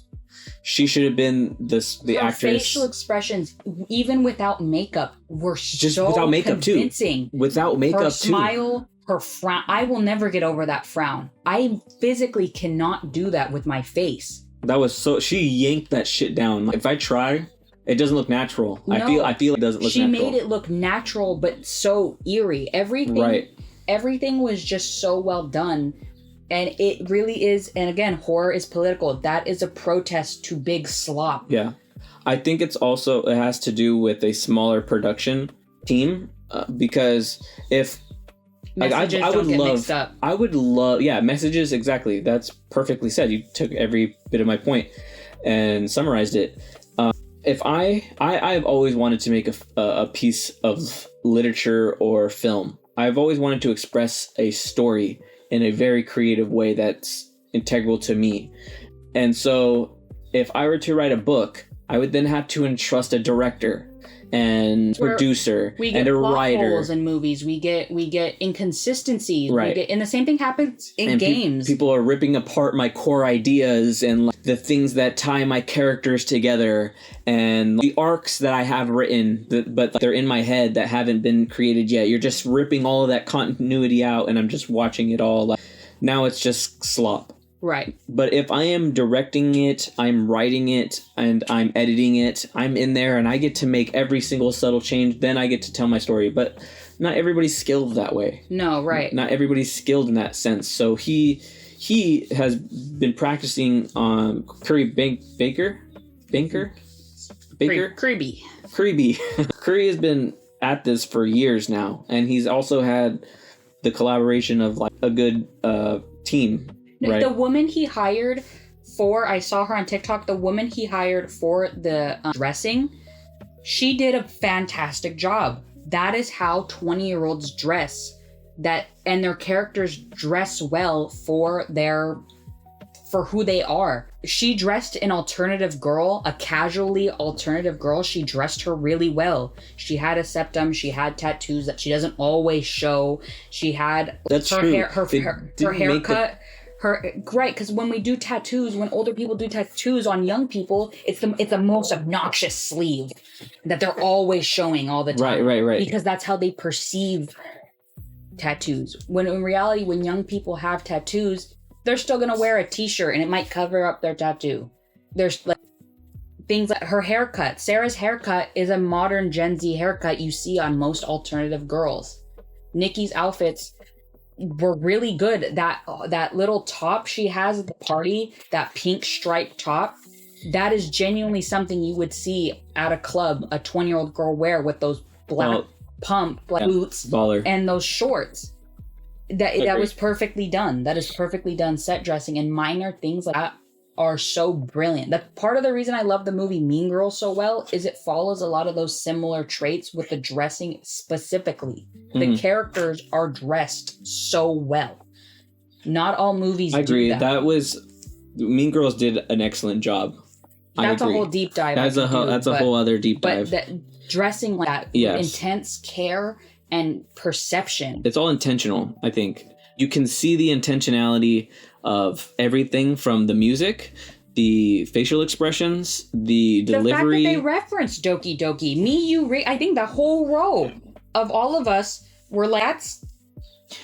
Speaker 1: She should have been the actress.
Speaker 2: Facial expressions, even without makeup, were just so
Speaker 1: without makeup
Speaker 2: convincing.
Speaker 1: Without makeup
Speaker 2: her smile, her frown. I will never get over that frown. I physically cannot do that with my face.
Speaker 1: That was she yanked that shit down. If I try, it doesn't look natural. No, I feel it doesn't look natural. She made
Speaker 2: it look natural, but so eerie. Everything was just so well done. And it really is, and again, horror is political. That is a protest to big slop.
Speaker 1: Yeah. I think it has to do with a smaller production team, because if...
Speaker 2: Messages don't get mixed up.
Speaker 1: I would love... Yeah, messages, exactly. That's perfectly said. You took every bit of my point and summarized it. If I've always wanted to make a piece of literature or film. I've always wanted to express a story in a very creative way that's integral to me. And so if I were to write a book, I would then have to entrust a director and producer and a writer.
Speaker 2: Holes in movies. We get inconsistencies. Right. And the same thing happens in games.
Speaker 1: People are ripping apart my core ideas and the things that tie my characters together and the arcs that I have written, but they're in my head that haven't been created yet. You're just ripping all of that continuity out, and I'm just watching it all. Now it's just slop.
Speaker 2: Right.
Speaker 1: But if I am directing it, I'm writing it, and I'm editing it, I'm in there, and I get to make every single subtle change, then I get to tell my story. But not everybody's skilled that way.
Speaker 2: No, right.
Speaker 1: Not everybody's skilled in that sense. So he has been practicing on Creeby. Curry has been at this for years now, and he's also had the collaboration of a good team. Right.
Speaker 2: The woman he hired I saw her on TikTok, the woman he hired for the dressing, she did a fantastic job. That is how 20-year-olds dress. And their characters dress well for who they are. She dressed an alternative girl, a casually alternative girl. She dressed her really well. She had a septum. She had tattoos that she doesn't always show. She had her haircut. Right, because when we do tattoos, when older people do tattoos on young people, it's the most obnoxious sleeve that they're always showing all the time.
Speaker 1: Right.
Speaker 2: Because that's how they perceive tattoos. When in reality, when young people have tattoos, they're still gonna wear a t-shirt and it might cover up their tattoo. There's like things like her haircut. Sarah's haircut is a modern Gen Z haircut you see on most alternative girls. Nikki's outfits were really good. That little top she has at the party, that pink striped top, that is genuinely something you would see at a club a 20-year-old girl wear with those black boots and those shorts. That was perfectly done. That is perfectly done set dressing, and minor things like that are so brilliant. That part of the reason I love the movie Mean Girls so well is it follows a lot of those similar traits with the dressing specifically. The characters are dressed so well. Not all movies
Speaker 1: I agree.
Speaker 2: do that.
Speaker 1: Mean Girls did an excellent job.
Speaker 2: That's a whole deep dive.
Speaker 1: That's a whole other deep dive.
Speaker 2: But dressing like that,
Speaker 1: yes.
Speaker 2: Intense care and perception.
Speaker 1: It's all intentional, I think. You can see the intentionality of everything from the music, the facial expressions, the delivery.
Speaker 2: The fact that they referenced Doki Doki. Me, you, I think the whole row of all of us were like,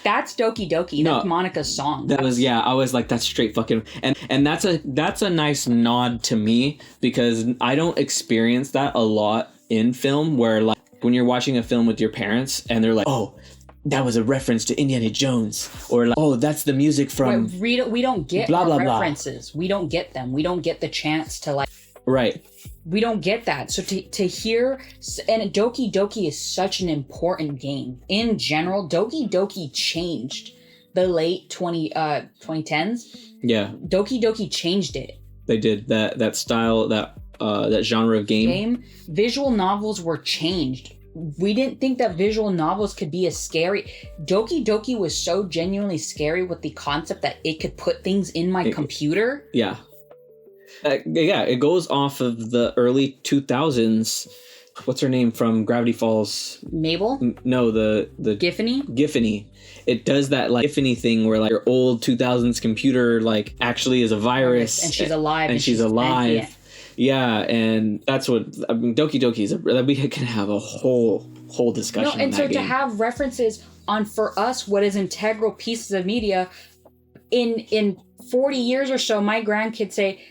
Speaker 2: that's Doki Doki. That's Monica's song.
Speaker 1: I was like, that's straight fucking, and that's a nice nod to me, because I don't experience that a lot in film, where like when you're watching a film with your parents and they're like, oh, that was a reference to Indiana Jones, or like, oh, that's the music from.
Speaker 2: We don't get
Speaker 1: blah, blah,
Speaker 2: references. Blah. We don't get them. We don't get the chance to like.
Speaker 1: Right.
Speaker 2: We don't get that. So to hear, and Doki Doki is such an important game in general. Doki Doki changed the late 2010s.
Speaker 1: Yeah.
Speaker 2: Doki Doki changed it.
Speaker 1: They did that style, that genre of game.
Speaker 2: Visual novels were changed. We didn't think that visual novels could be as scary. Doki Doki was so genuinely scary with the concept that it could put things in my computer.
Speaker 1: Yeah. It goes off of the early 2000s. What's her name from Gravity Falls?
Speaker 2: Mabel?
Speaker 1: No, the
Speaker 2: Giffany?
Speaker 1: Giffany. It does that like Giffany thing where like your old 2000s computer like actually is a virus.
Speaker 2: And she's alive.
Speaker 1: And she's alive. Yeah, and that's what I mean. Doki Doki is we can have a whole discussion.
Speaker 2: No, and so to have references on, for us, what is integral pieces of media, in 40 years or so, my grandkids say,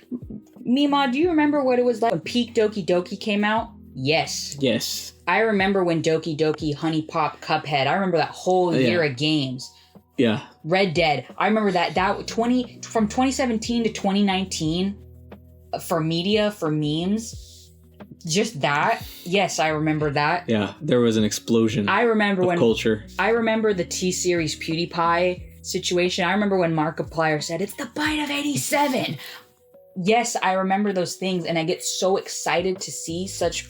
Speaker 2: Mima, do you remember what it was like when Peak Doki Doki came out? Yes. I remember when Doki Doki, Honey Pop, Cuphead. I remember that whole year of games.
Speaker 1: Yeah.
Speaker 2: Red Dead. I remember that from 2017 to 2019. For media, for memes, just that. Yes, I remember that.
Speaker 1: Yeah, there was an explosion.
Speaker 2: I remember when
Speaker 1: culture.
Speaker 2: I remember the T-Series PewDiePie situation. I remember when Markiplier said, "It's the bite of '87." Yes, I remember those things, and I get so excited to see such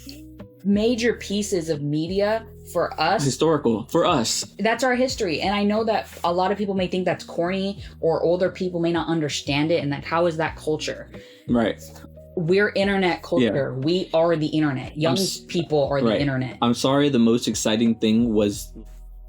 Speaker 2: major pieces of media for us.
Speaker 1: Historical for us.
Speaker 2: That's our history, and I know that a lot of people may think that's corny, or older people may not understand it, and that how is that culture?
Speaker 1: Right.
Speaker 2: We're internet culture. Yeah. We are the internet. Young people are the internet.
Speaker 1: I'm sorry, the most exciting thing was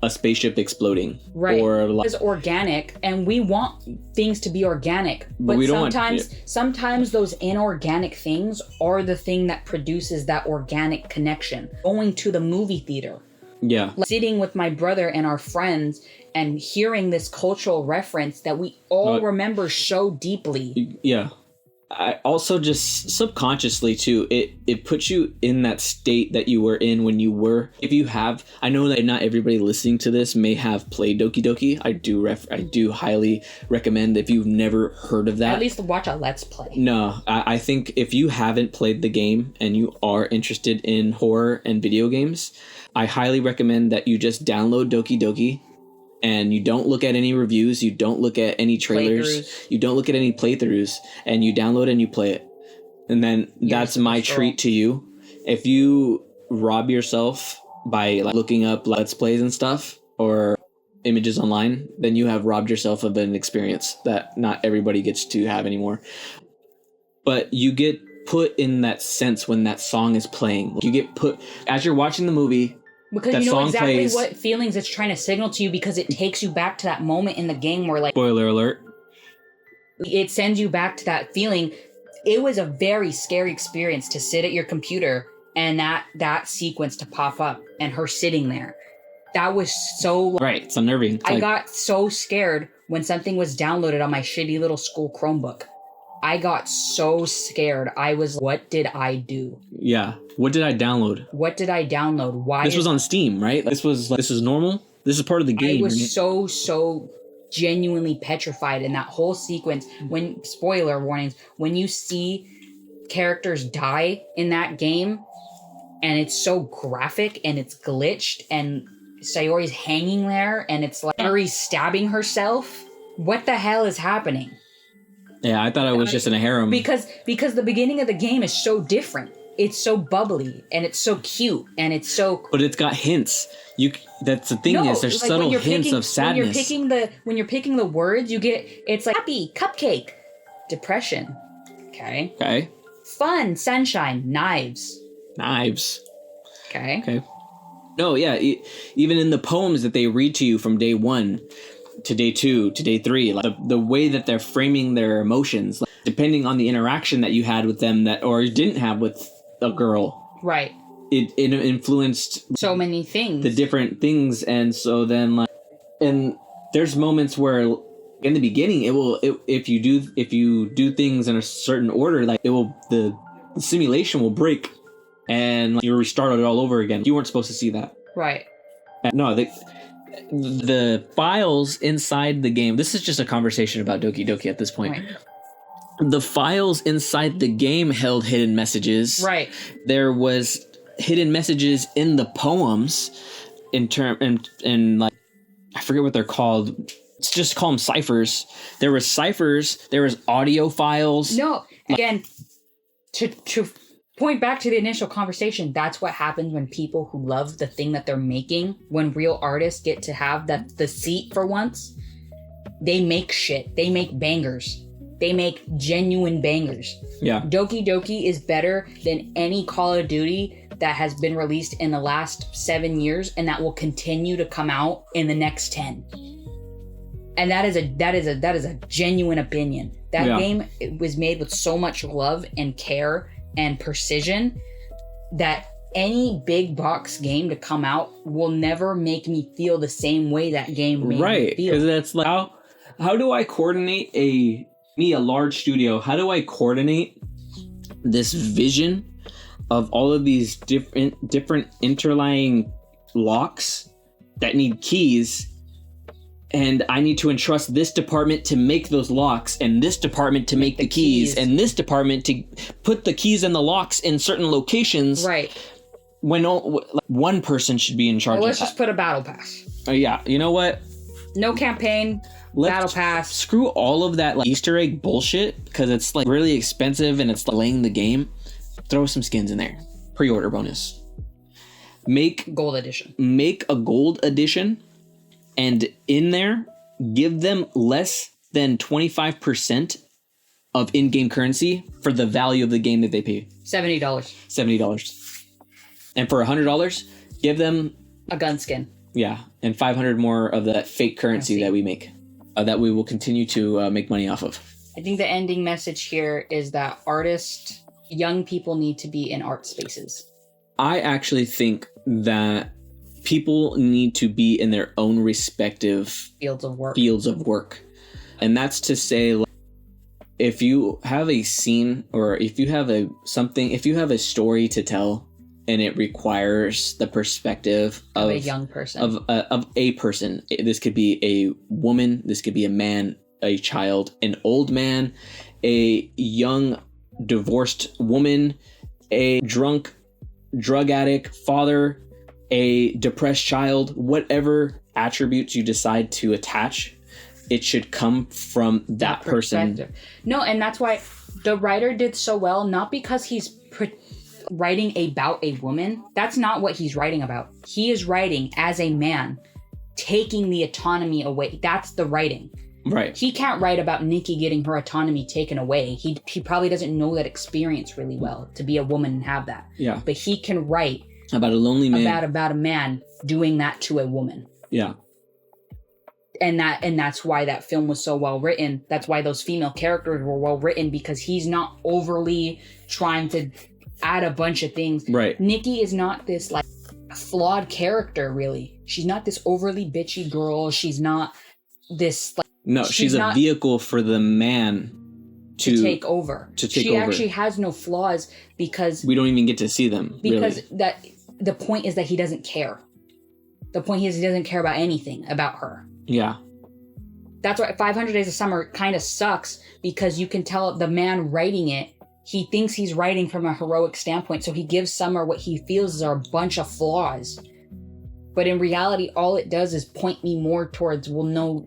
Speaker 1: a spaceship exploding.
Speaker 2: Right.
Speaker 1: Or like,
Speaker 2: it's organic, and we want things to be organic. But we sometimes those inorganic things are the thing that produces that organic connection. Going to the movie theater.
Speaker 1: Yeah.
Speaker 2: Like sitting with my brother and our friends and hearing this cultural reference that we all remember so deeply.
Speaker 1: Yeah. I also just subconsciously too, it puts you in that state that you were in when you were. If you have, I know that not everybody listening to this may have played Doki Doki. I do highly recommend, if you've never heard of that,
Speaker 2: at least watch a Let's Play.
Speaker 1: No, I think if you haven't played the game and you are interested in horror and video games, I highly recommend that you just download Doki Doki and you don't look at any reviews, you don't look at any trailers, you don't look at any playthroughs, and you download and you play it. And then that's my treat to you. If you rob yourself by like looking up Let's Plays and stuff or images online, then you have robbed yourself of an experience that not everybody gets to have anymore. But you get put in that sense when that song is playing. You get put as you're watching the movie.
Speaker 2: Because you know exactly what feelings it's trying to signal to you, because it takes you back to that moment in the game where, like,
Speaker 1: spoiler alert,
Speaker 2: it sends you back to that feeling. It was a very scary experience to sit at your computer and that sequence to pop up and her sitting there. That was so...
Speaker 1: Right, it's unnerving.
Speaker 2: I got so scared when something was downloaded on my shitty little school Chromebook. I got so scared. I was, what did I do?
Speaker 1: Yeah. What did I download?
Speaker 2: What did I download? Why?
Speaker 1: This was on Steam, right? This is normal? This is part of the game.
Speaker 2: I was so genuinely petrified in that whole sequence. When, spoiler warnings, when you see characters die in that game, and it's so graphic, and it's glitched, and Sayori's hanging there, and it's like Yuri's stabbing herself. What the hell is happening?
Speaker 1: Yeah, I thought I was just in a harem.
Speaker 2: Because the beginning of the game is so different. It's so bubbly and it's so cute and it's so.
Speaker 1: But it's got hints. That's the thing is there's like subtle hints of sadness.
Speaker 2: When you're picking the words, you get it's like happy, cupcake, depression. Okay. Fun, sunshine, knives. Okay.
Speaker 1: No, yeah. Even in the poems that they read to you from day 1 to day 2 to day 3, like the way that they're framing their emotions, like, depending on the interaction that you had with them or you didn't have with a girl,
Speaker 2: right,
Speaker 1: it influenced
Speaker 2: so many things,
Speaker 1: the different things. And so then and there's moments where in the beginning if you do things in a certain order, like the simulation will break and you restart it all over again. You weren't supposed to see that,
Speaker 2: right?
Speaker 1: No, the files inside the game, this is just a conversation about Doki Doki at this point. Right. The files inside the game held hidden messages.
Speaker 2: Right.
Speaker 1: There was hidden messages in the poems and like, I forget what they're called. Let's just call them ciphers. There was ciphers. There was audio files.
Speaker 2: No, again, to point back to the initial conversation, that's what happens when people who love the thing that they're making, when real artists get to have the seat for once, they make shit. They make bangers. They make genuine bangers.
Speaker 1: Yeah.
Speaker 2: Doki Doki is better than any Call of Duty that has been released in the last 7 years, and that will continue to come out in the next 10. And that is a genuine opinion. That game was made with so much love and care and precision that any big box game to come out will never make me feel the same way that game made me feel.
Speaker 1: Because that's like how do I coordinate a large studio? How do I coordinate this vision of all of these different interlying locks that need keys? And I need to entrust this department to make those locks, and this department to make the keys, and this department to put the keys and the locks in certain locations.
Speaker 2: Right.
Speaker 1: When one person should be in charge of that.
Speaker 2: Let's just put a battle pass.
Speaker 1: Yeah, you know what?
Speaker 2: No campaign, battle pass.
Speaker 1: Screw all of that Easter egg bullshit, because it's really expensive and it's delaying the game. Throw some skins in there. Pre-order bonus. Make
Speaker 2: gold edition.
Speaker 1: Make a gold edition. And in there, give them less than 25% of in-game currency for the value of the game that they pay. $70. And for $100, give them
Speaker 2: a gun skin.
Speaker 1: Yeah, and 500 more of that fake currency that we make, that we will continue to make money off of.
Speaker 2: I think the ending message here is that young people need to be in art spaces.
Speaker 1: I actually think that people need to be in their own respective
Speaker 2: fields of work.
Speaker 1: And that's to say, if you have a scene or if you have a story to tell and it requires the perspective of a young person, of a person, this could be a woman, this could be a man, a child, an old man, a young divorced woman, a drunk drug addict father, a depressed child, whatever attributes you decide to attach, it should come from that person.
Speaker 2: No, and that's why the writer did so well, not because he's writing about a woman. That's not what he's writing about. He is writing as a man, taking the autonomy away. That's the writing.
Speaker 1: Right.
Speaker 2: He can't write about Nikki getting her autonomy taken away. He probably doesn't know that experience really well to be a woman and have that.
Speaker 1: Yeah.
Speaker 2: But he can write
Speaker 1: about a lonely man.
Speaker 2: About a man doing that to a woman.
Speaker 1: Yeah.
Speaker 2: And that's why that film was so well written. That's why those female characters were well written, because he's not overly trying to add a bunch of things.
Speaker 1: Right.
Speaker 2: Nikki is not this like flawed character, really. She's not this overly bitchy girl. She's not this like.
Speaker 1: No, she's a vehicle for the man to
Speaker 2: take over. She actually has no flaws because
Speaker 1: we don't even get to see them.
Speaker 2: Because that the point is that he doesn't care. The point is he doesn't care about anything about her.
Speaker 1: Yeah.
Speaker 2: That's why 500 Days of Summer kind of sucks, because you can tell the man writing it, he thinks he's writing from a heroic standpoint, so he gives Summer what he feels are a bunch of flaws. But in reality, all it does is point me more towards, well, no,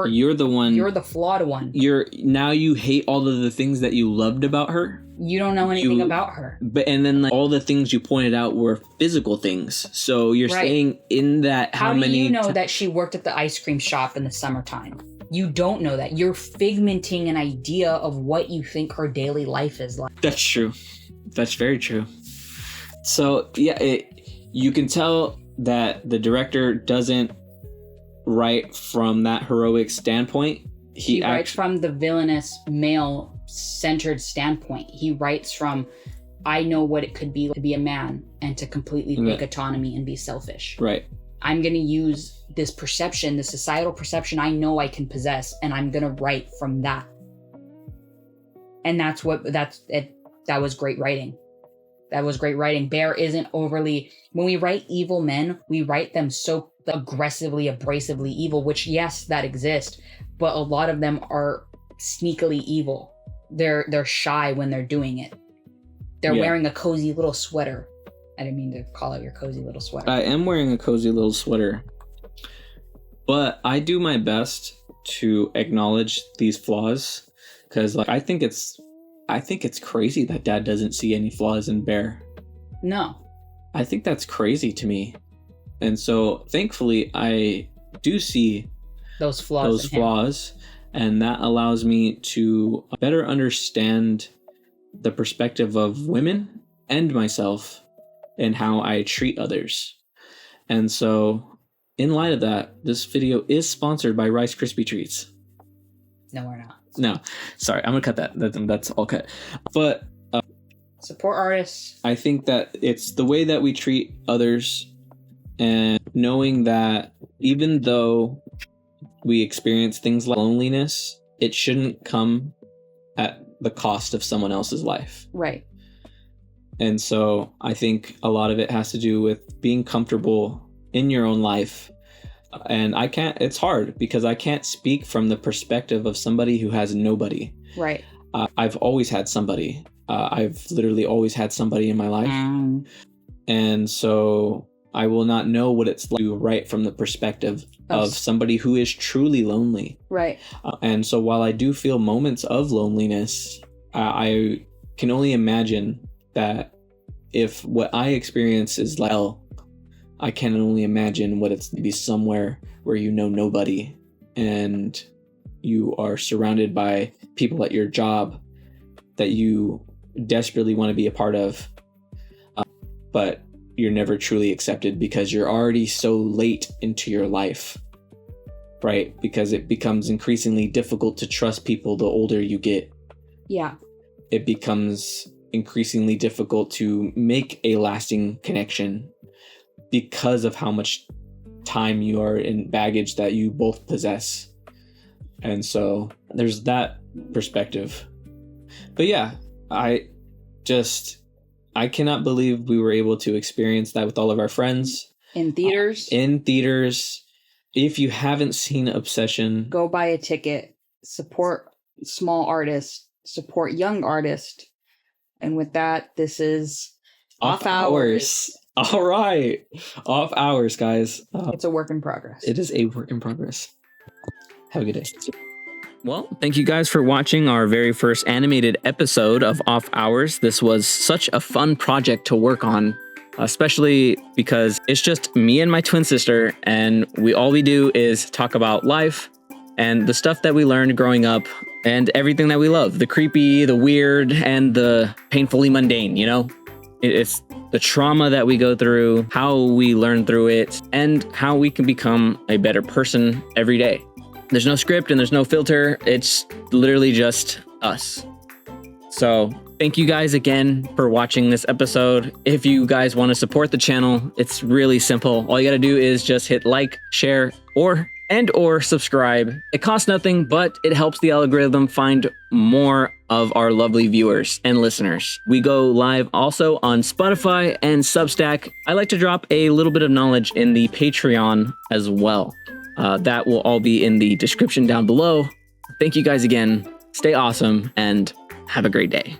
Speaker 1: you're the one.
Speaker 2: You're the flawed one.
Speaker 1: Now you hate all of the things that you loved about her.
Speaker 2: You don't know anything about her.
Speaker 1: And then like all the things you pointed out were physical things. So you're saying in that
Speaker 2: how many... How do you know that she worked at the ice cream shop in the summertime? You don't know that. You're figmenting an idea of what you think her daily life is like.
Speaker 1: That's true. That's very true. So yeah, you can tell that the director doesn't write from that heroic standpoint.
Speaker 2: He writes from the villainous male-centered standpoint. He writes from, I know what it could be to be a man and to completely take autonomy and be selfish.
Speaker 1: Right.
Speaker 2: I'm going to use this perception, this societal perception I know I can possess, and I'm going to write from that. And that was great writing. That was great writing. Bear isn't overly... When we write evil men, we write them so aggressively, abrasively evil, which, yes, that exists, but a lot of them are sneakily evil. They're shy when they're doing it. They're wearing a cozy little sweater. I didn't mean to call out your cozy little sweater.
Speaker 1: I am wearing a cozy little sweater. But I do my best to acknowledge these flaws, because like I think it's crazy that Dad doesn't see any flaws in Bear.
Speaker 2: No.
Speaker 1: I think that's crazy to me. And so thankfully I do see
Speaker 2: those flaws,
Speaker 1: and that allows me to better understand the perspective of women and myself and how I treat others. And so in light of that, this video is sponsored by Rice Krispie Treats.
Speaker 2: No, we're not.
Speaker 1: No, sorry, I'm gonna cut that. That's all cut. But
Speaker 2: support artists.
Speaker 1: I think that it's the way that we treat others, and knowing that even though we experience things like loneliness, it shouldn't come at the cost of someone else's life.
Speaker 2: Right.
Speaker 1: And so I think a lot of it has to do with being comfortable in your own life. And it's hard because I can't speak from the perspective of somebody who has nobody.
Speaker 2: Right.
Speaker 1: I've always had somebody. I've literally always had somebody in my life. And so I will not know what it's like to write from the perspective of somebody who is truly lonely.
Speaker 2: Right.
Speaker 1: And so while I do feel moments of loneliness, I can only imagine that if what I experience is like hell, I can only imagine what it's to be somewhere where you know nobody and you are surrounded by people at your job that you desperately want to be a part of, but you're never truly accepted because you're already so late into your life, right? Because it becomes increasingly difficult to trust people the older you get.
Speaker 2: Yeah.
Speaker 1: It becomes increasingly difficult to make a lasting connection because of how much time you are in baggage that you both possess. And so there's that perspective. But yeah, I cannot believe we were able to experience that with all of our friends.
Speaker 2: In theaters.
Speaker 1: If you haven't seen Obsession,
Speaker 2: go buy a ticket, support small artists, support young artists. And with that, this is Off Hours.
Speaker 1: All right. Off hours, guys.
Speaker 2: It's a work in progress.
Speaker 1: It is a work in progress. Have a good day. Well, thank you guys for watching our very first animated episode of Off Hours. This was such a fun project to work on, especially because it's just me and my twin sister, and all we do is talk about life and the stuff that we learned growing up and everything that we love, the creepy, the weird, and the painfully mundane, you know? It's the trauma that we go through, how we learn through it, and how we can become a better person every day. There's no script and there's no filter. It's literally just us. So thank you guys again for watching this episode. If you guys want to support the channel, it's really simple. All you got to do is just hit like, share, or subscribe. It costs nothing, but it helps the algorithm find more of our lovely viewers and listeners. We go live also on Spotify and Substack. I like to drop a little bit of knowledge in the Patreon as well. That will all be in the description down below. Thank you guys again. Stay awesome and have a great day.